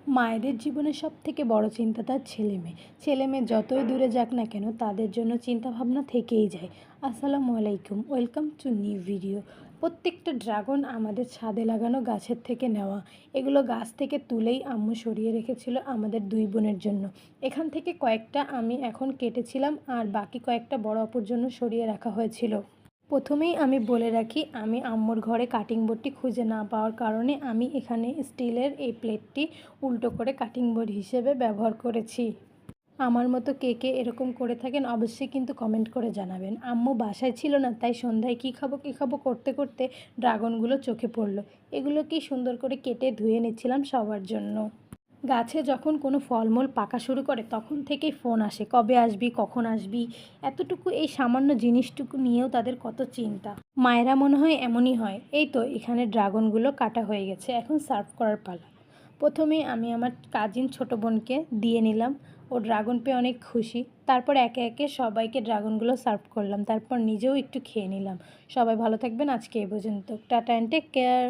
মায়েদের জীবনে সবথেকে বড় চিন্তা তার ছেলেমেয়ে যতই দূরে যাক না কেন তাদের জন্য চিন্তাভাবনা থেকেই যায়। আসসালামু আলাইকুম, ওয়েলকাম টু নিউ ভিডিও। প্রত্যেকটা ড্রাগন আমাদের ছাদে লাগানো গাছের থেকে নেওয়া। এগুলো গাছ থেকে তুলেই আম্মু সরিয়ে রেখেছিল আমাদের দুই বোনের জন্য। এখান থেকে কয়েকটা আমি এখন কেটেছিলাম আর বাকি কয়েকটা বড় অপুর জন্য সরিয়ে রাখা হয়েছিল। প্রথমেই আমি বলে রাখি, আমি আম্মুর ঘরে কাটিং বোর্ডটি খুঁজে না পাওয়ার কারণে আমি এখানে স্টিলের এই প্লেটটি উল্টো করে কাটিং বোর্ড হিসেবে ব্যবহার করেছি। আমার মতো কে কে এরকম করে থাকেন অবশ্যই কিন্তু কমেন্ট করে জানাবেন। আম্মু বাসায় ছিল না, তাই সন্ধ্যায় কী খাবো করতে করতে ড্রাগনগুলো চোখে পড়লো। এগুলো কি সুন্দর করে কেটে ধুয়ে নিচ্ছিলাম সবার জন্য। গাছে যখন কোনো ফলমূল পাকা শুরু করে তখন থেকেই ফোন আসে, কবে আসবি, কখন আসবি। এতটুকু এই সামান্য জিনিসটুকু নিয়েও তাদের কত চিন্তা। মায়েরা মনে হয় এমনই হয়। এই তো এখানে ড্রাগনগুলো কাটা হয়ে গেছে, এখন সার্ভ করার পালা। প্রথমেই আমি আমার কাজিন ছোটো বোনকে দিয়ে নিলাম, ও ড্রাগন পেয়ে অনেক খুশি। তারপর একে একে সবাইকে ড্রাগনগুলো সার্ভ করলাম, তারপর নিজেও একটু খেয়ে নিলাম। সবাই ভালো থাকবেন, আজকে এই পর্যন্ত। Ta ta and take care.